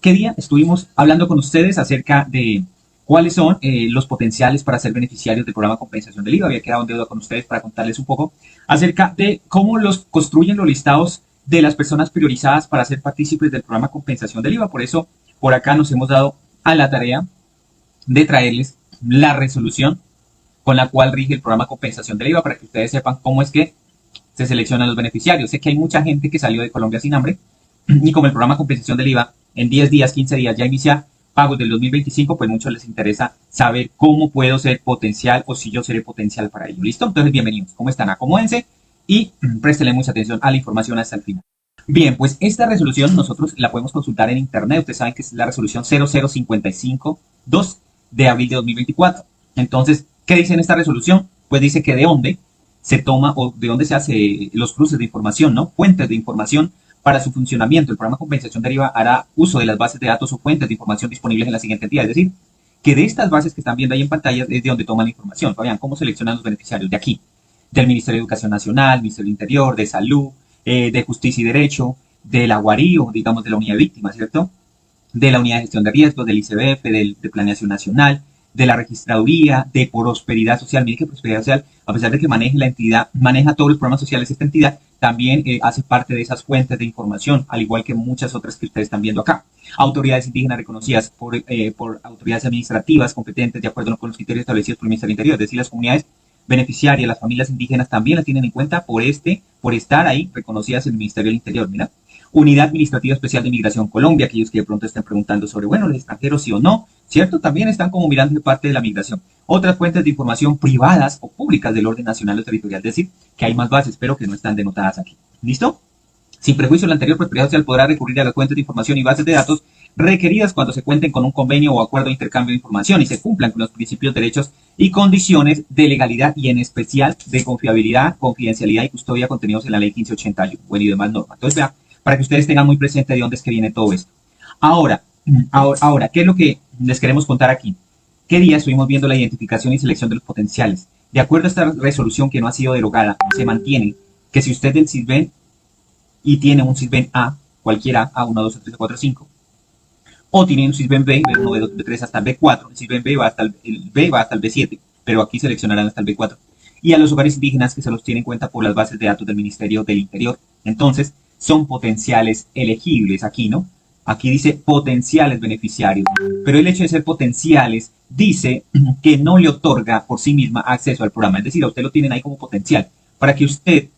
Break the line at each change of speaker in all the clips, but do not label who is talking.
¿Qué día estuvimos hablando con ustedes acerca de cuáles son los potenciales para ser beneficiarios del programa de compensación del IVA? Había quedado en deuda con ustedes para contarles un poco acerca de cómo los construyen los listados de las personas priorizadas para ser partícipes del programa de compensación del IVA. Por eso, por acá nos hemos dado a la tarea de traerles la resolución con la cual rige el programa de compensación del IVA para que ustedes sepan cómo es que se seleccionan los beneficiarios. Sé que hay mucha gente que salió de Colombia sin hambre y como el programa de compensación del IVA en 10 días, 15 días ya inicia pagos del 2025, pues mucho les interesa saber cómo puedo ser potencial o si yo seré potencial para ello. ¿Listo? Entonces, bienvenidos. ¿Cómo están? Acomódense y préstenle mucha atención a la información hasta el final. Bien, pues esta resolución nosotros la podemos consultar en internet. Ustedes saben que es la resolución 00552 de abril de 2024. Entonces, ¿qué dice en esta resolución? Pues dice que de dónde se toma o de dónde se hace los cruces de información, ¿no? Fuentes de información para su funcionamiento. El programa de compensación del IVA hará uso de las bases de datos o fuentes de información disponibles en la siguiente entidad. Es decir, que de estas bases que están viendo ahí en pantalla es de donde toman la información. Vean cómo seleccionan los beneficiarios de aquí. Del Ministerio de Educación Nacional, Ministerio del Interior, de Salud, de Justicia y Derecho, de la UARI o digamos de la Unidad de Víctimas, ¿cierto? De la Unidad de Gestión de Riesgos, del ICBF, de Planeación Nacional, de la Registraduría, de Prosperidad Social. Miren que Prosperidad Social, a pesar de que maneje la entidad, maneja todos los programas sociales esta entidad, también hace parte de esas fuentes de información, al igual que muchas otras que ustedes están viendo acá. Autoridades indígenas reconocidas por autoridades administrativas competentes de acuerdo con los criterios establecidos por el Ministerio del Interior, es decir, las comunidades beneficiarias, las familias indígenas también las tienen en cuenta por estar ahí reconocidas en el Ministerio del Interior. Mira, Unidad Administrativa Especial de Inmigración Colombia, aquellos que de pronto estén preguntando sobre, bueno, los extranjeros sí o no, ¿cierto? También están como mirando de parte de la migración. Otras fuentes de información privadas o públicas del orden nacional o territorial, es decir, que hay más bases, pero que no están denotadas aquí. ¿Listo? Sin prejuicio, la anterior Prosperidad Social podrá recurrir a las fuentes de información y bases de datos requeridas cuando se cuenten con un convenio o acuerdo de intercambio de información y se cumplan con los principios, derechos y condiciones de legalidad y en especial de confiabilidad, confidencialidad y custodia contenidos en la Ley 1581, bueno, y demás normas. Entonces, vean, para que ustedes tengan muy presente de dónde es que viene todo esto. Ahora, ¿qué es lo que les queremos contar aquí? ¿Qué día estuvimos viendo la identificación y selección de los potenciales? De acuerdo a esta resolución que no ha sido derogada, se mantiene que si usted del CISBEN y tiene un CISBEN A, cualquiera A1, 2, 3, 4, 5, o tiene un CISBEN B, B1, B2, B3 hasta el B4, el CISBEN B va hasta el B va hasta el B7, pero aquí seleccionarán hasta el B4. Y a los hogares indígenas que se los tiene en cuenta por las bases de datos del Ministerio del Interior. Entonces, son potenciales elegibles aquí, ¿no? Aquí dice potenciales beneficiarios, pero el hecho de ser potenciales dice que no le otorga por sí misma acceso al programa. Es decir, a usted lo tienen ahí como potencial. Para que usted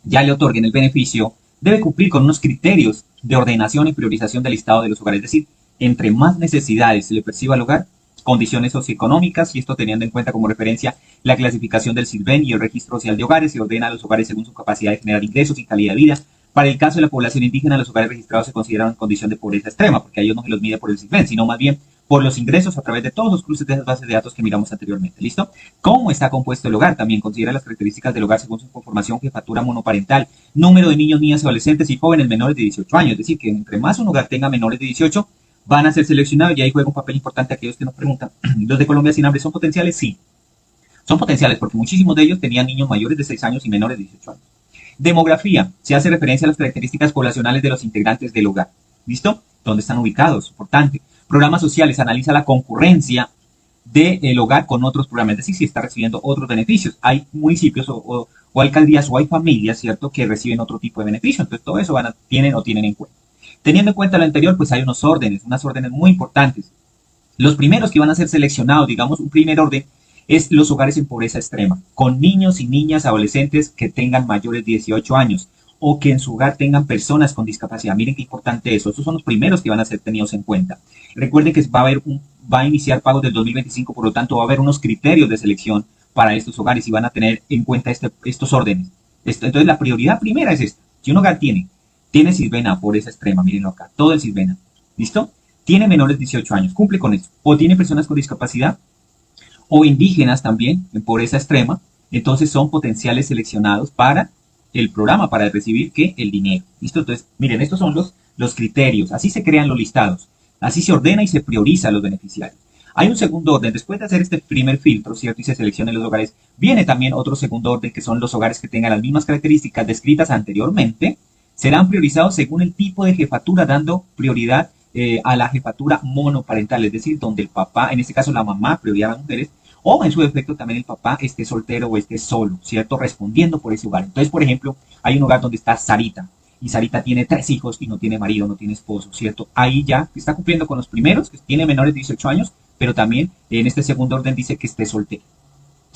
ya le otorguen el beneficio, debe cumplir con unos criterios de ordenación y priorización del listado de los hogares. Es decir, entre más necesidades se le perciba al hogar, condiciones socioeconómicas, y esto teniendo en cuenta como referencia la clasificación del CISBEN y el registro social de hogares, se ordena a los hogares según su capacidad de generar ingresos y calidad de vida. Para el caso de la población indígena, los hogares registrados se consideran en condición de pobreza extrema, porque a ellos no se los mide por el CISBEN, sino más bien por los ingresos a través de todos los cruces de esas bases de datos que miramos anteriormente. ¿Listo? ¿Cómo está compuesto el hogar? También considera las características del hogar según su conformación, jefatura monoparental, número de niños, niñas, adolescentes y jóvenes menores de 18 años. Es decir, que entre más un hogar tenga menores de 18, van a ser seleccionados y ahí juega un papel importante aquellos que nos preguntan. ¿Los de Colombia sin hambre son potenciales? Sí. Son potenciales porque muchísimos de ellos tenían niños mayores de 6 años y menores de 18 años. Demografía. Se hace referencia a las características poblacionales de los integrantes del hogar. ¿Listo? ¿Dónde están ubicados? Importante. Programas sociales. Analiza la concurrencia del hogar con otros programas. Es decir, si está recibiendo otros beneficios. Hay municipios o alcaldías o hay familias, ¿cierto?, que reciben otro tipo de beneficios. Entonces, todo eso tienen en cuenta. Teniendo en cuenta lo anterior, pues hay unas órdenes muy importantes. Los primeros que van a ser seleccionados, digamos, un primer orden, es los hogares en pobreza extrema, con niños y niñas adolescentes que tengan mayores de 18 años o que en su hogar tengan personas con discapacidad. Miren qué importante eso. Estos son los primeros que van a ser tenidos en cuenta. Recuerden que va a iniciar pagos del 2025, por lo tanto va a haber unos criterios de selección para estos hogares y van a tener en cuenta estos órdenes. Entonces la prioridad primera es esta. Si un hogar tiene CISBEN A, pobreza extrema, mírenlo acá, todo el CISBEN A, ¿listo? Tiene menores de 18 años, cumple con eso. O tiene personas con discapacidad, o indígenas también, en pobreza extrema, entonces son potenciales seleccionados para el programa, para recibir el dinero. ¿Listo? Entonces, miren, estos son los criterios, así se crean los listados, así se ordena y se prioriza a los beneficiarios. Hay un segundo orden, después de hacer este primer filtro, ¿cierto? Y se seleccionan los hogares, viene también otro segundo orden, que son los hogares que tengan las mismas características descritas anteriormente, serán priorizados según el tipo de jefatura, dando prioridad a la jefatura monoparental, es decir, donde el papá, en este caso la mamá, prioridad a las mujeres, o en su defecto también el papá esté soltero o esté solo, ¿cierto? Respondiendo por ese hogar. Entonces, por ejemplo, hay un hogar donde está Sarita, y Sarita tiene 3 hijos y no tiene marido, no tiene esposo, ¿cierto? Ahí ya está cumpliendo con los primeros, que tiene menores de 18 años, pero también en este segundo orden dice que esté soltero.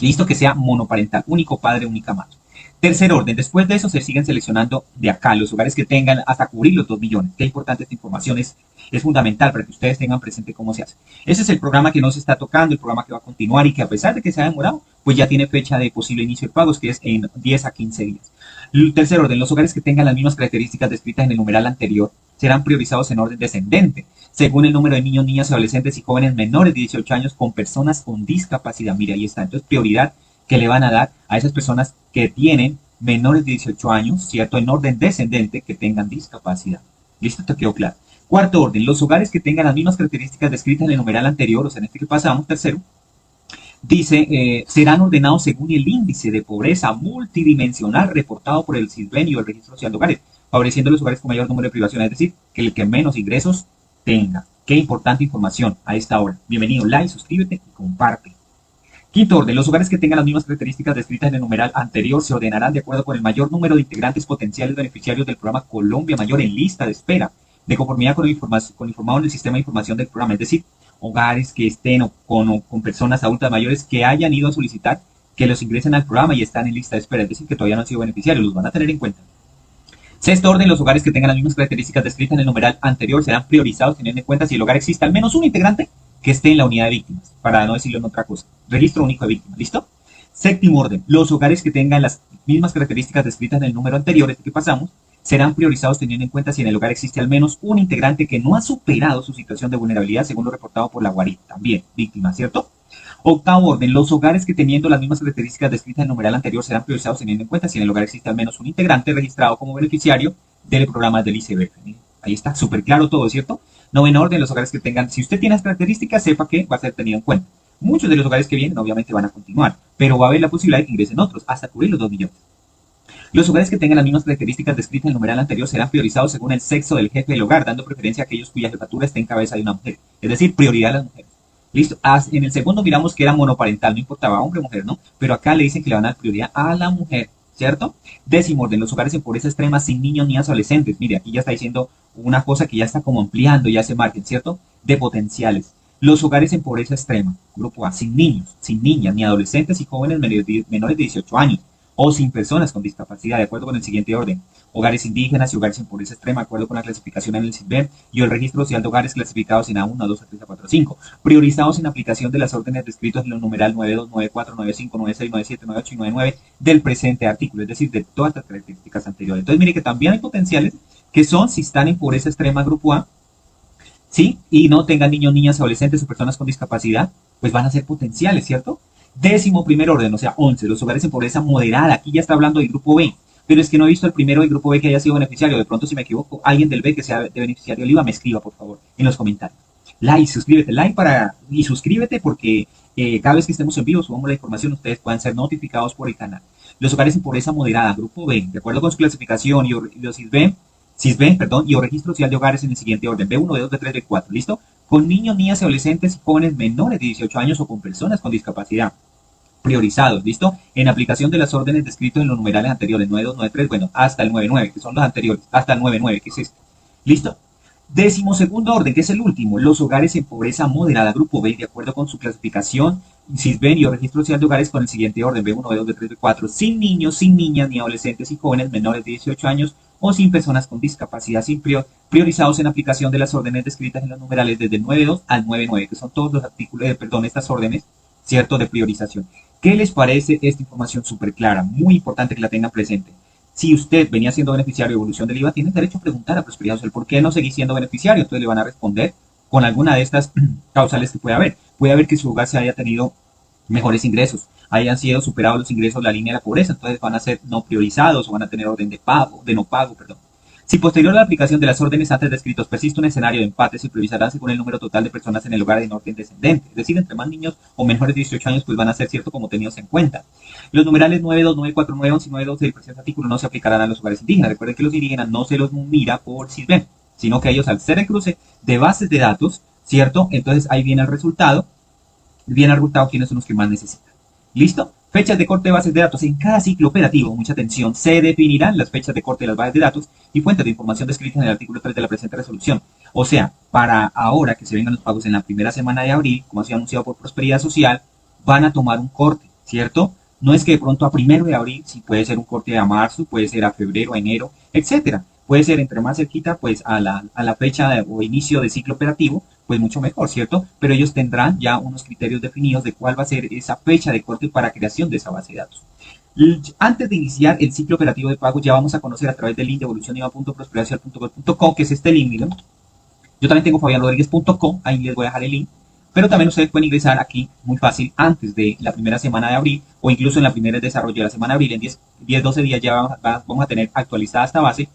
Listo, que sea monoparental, único padre, única madre. Tercer orden, después de eso se siguen seleccionando de acá los hogares que tengan hasta cubrir los 2 millones. Qué importante esta información, es fundamental para que ustedes tengan presente cómo se hace. Ese es el programa que nos está tocando, el programa que va a continuar y que a pesar de que se ha demorado, pues ya tiene fecha de posible inicio de pagos, que es en 10 a 15 días. El tercer orden, los hogares que tengan las mismas características descritas en el numeral anterior serán priorizados en orden descendente, según el número de niños, niñas, adolescentes y jóvenes menores de 18 años con personas con discapacidad. Mira, ahí está. Entonces, prioridad que le van a dar a esas personas que tienen menores de 18 años, ¿cierto? En orden descendente, que tengan discapacidad. ¿Listo? ¿Te quedó claro? Cuarto orden, los hogares que tengan las mismas características descritas en el numeral anterior, o sea, en este que pasamos, tercero, dice, serán ordenados según el índice de pobreza multidimensional reportado por el CISBEN y el Registro Social de Hogares, favoreciendo los hogares con mayor número de privaciones, es decir, que el que menos ingresos tenga. Qué importante información a esta hora. Bienvenido, like, suscríbete y comparte. Quinto orden, los hogares que tengan las mismas características descritas en el numeral anterior se ordenarán de acuerdo con el mayor número de integrantes potenciales beneficiarios del programa Colombia Mayor en lista de espera, de conformidad con el informado en el sistema de información del programa, es decir, hogares que estén con personas adultas mayores que hayan ido a solicitar que los ingresen al programa y están en lista de espera, es decir, que todavía no han sido beneficiarios, los van a tener en cuenta. Sexto orden, los hogares que tengan las mismas características descritas en el numeral anterior serán priorizados teniendo en cuenta si el hogar existe al menos un integrante que esté en la unidad de víctimas, para no decirlo en otra cosa. Registro único de víctimas, ¿listo? Séptimo orden, los hogares que tengan las mismas características descritas en el número anterior, este que pasamos, serán priorizados teniendo en cuenta si en el hogar existe al menos un integrante que no ha superado su situación de vulnerabilidad según lo reportado por la guarida, también víctima, ¿cierto? Octavo orden, los hogares que teniendo las mismas características descritas en el numeral anterior serán priorizados teniendo en cuenta si en el hogar existe al menos un integrante registrado como beneficiario del programa del ICBF. Ahí está, súper claro todo, ¿cierto? Noveno orden, los hogares que tengan, si usted tiene las características, sepa que va a ser tenido en cuenta. Muchos de los hogares que vienen obviamente van a continuar, pero va a haber la posibilidad de que ingresen otros, hasta cubrir los 2 millones. Los hogares que tengan las mismas características descritas en el numeral anterior serán priorizados según el sexo del jefe del hogar, dando preferencia a aquellos cuya jefatura esté en cabeza de una mujer. Es decir, prioridad a las mujeres. Listo. En el segundo miramos que era monoparental, no importaba hombre o mujer, ¿no? Pero acá le dicen que le van a dar prioridad a la mujer, ¿cierto? Décimo orden, los hogares en pobreza extrema sin niños ni adolescentes. Mire, aquí ya está diciendo una cosa que ya está como ampliando, ya se marquen, ¿cierto? De potenciales. Los hogares en pobreza extrema, grupo A, sin niños, sin niñas, ni adolescentes y jóvenes menores de 18 años, o sin personas con discapacidad, de acuerdo con el siguiente orden. Hogares indígenas y hogares en pobreza extrema, de acuerdo con la clasificación en el CISBEN y el registro social de hogares clasificados en A1, A2, A3, A4, A5, priorizados en aplicación de las órdenes descritas en el numeral 92, 94, 95, 96, 97, 98 y 99 del presente artículo, es decir, de todas las características anteriores. Entonces, mire que también hay potenciales que son, si están en pobreza extrema, grupo A, ¿sí? Y no tengan niños, niñas, adolescentes o personas con discapacidad, pues van a ser potenciales, ¿cierto? Décimo primer orden, o sea, 11, los hogares en pobreza moderada. Aquí ya está hablando del grupo B, pero es que no he visto el primero del grupo B que haya sido beneficiario. De pronto, si me equivoco, alguien del B que sea de beneficiario del IVA me escriba, por favor, en los comentarios. Like, suscríbete, y suscríbete porque cada vez que estemos en vivo subamos la información, ustedes puedan ser notificados por el canal. Los hogares en pobreza moderada, grupo B, de acuerdo con su clasificación y los CISBEN, y o registro social de hogares en el siguiente orden, B1, B2, B3, B4, ¿listo? Con niños, niñas, adolescentes y jóvenes menores de 18 años o con personas con discapacidad priorizados, ¿listo? En aplicación de las órdenes descritas en los numerales anteriores, 92, 93, bueno, hasta el 99, que son los anteriores, hasta el 99, que es este, ¿listo? Décimo segundo orden, que es el último, los hogares en pobreza moderada, grupo B, de acuerdo con su clasificación, CISBEN y o registro social de hogares con el siguiente orden, B1, B2, B3, B4, sin niños, sin niñas, ni adolescentes y jóvenes menores de 18 años o sin personas con discapacidad, sin priorizados en aplicación de las órdenes descritas en los numerales desde el 92 al 99, que son todos los artículos, estas órdenes, ¿cierto?, de priorización. ¿Qué les parece esta información súper clara? Muy importante que la tengan presente. Si usted venía siendo beneficiario de evolución del IVA, tiene derecho a preguntar a Prosperidad Social por qué no seguís siendo beneficiario. Entonces le van a responder con alguna de estas causales que puede haber. Puede haber que su hogar se haya tenido mejores ingresos, hayan sido superados los ingresos de la línea de la pobreza, entonces van a ser no priorizados o van a tener orden de no pago, perdón. Si posterior a la aplicación de las órdenes antes descritos persiste un escenario de empate, se priorizarán según el número total de personas en el hogar en orden descendente. Es decir, entre más niños o menores de 18 años, pues van a ser cierto como tenidos en cuenta. Los numerales 92, 94, 99, 11 y 92 del presente artículo no se aplicarán a los hogares indígenas. Recuerden que los indígenas no se los mira por CISBEN. sino que ellos al hacer el cruce de bases de datos, ¿cierto? Entonces ahí viene el resultado quiénes son los que más necesitan. ¿Listo? Fechas de corte de bases de datos. En cada ciclo operativo, mucha atención, se definirán las fechas de corte de las bases de datos y fuentes de información descritas en el artículo 3 de la presente resolución. O sea, para ahora que se vengan los pagos en la primera semana de abril, como ha sido anunciado por Prosperidad Social, van a tomar un corte, ¿cierto? No es que de pronto a primero de abril, si puede ser un corte a marzo, puede ser a febrero, a enero, etcétera. Puede ser entre más cerquita, pues a la fecha o inicio de ciclo operativo, pues mucho mejor, ¿cierto? Pero ellos tendrán ya unos criterios definidos de cuál va a ser esa fecha de corte para creación de esa base de datos. Antes de iniciar el ciclo operativo de pago, ya vamos a conocer a través del link de evolucioniva.prosperidad.gov.co, que es este link, miren. Yo también tengo fabianrodriguez.com, ahí les voy a dejar el link. Pero también ustedes pueden ingresar aquí muy fácil antes de la primera semana de abril o incluso en la primera desarrollo de la semana de abril. En 10, 12 días ya vamos a tener actualizada esta base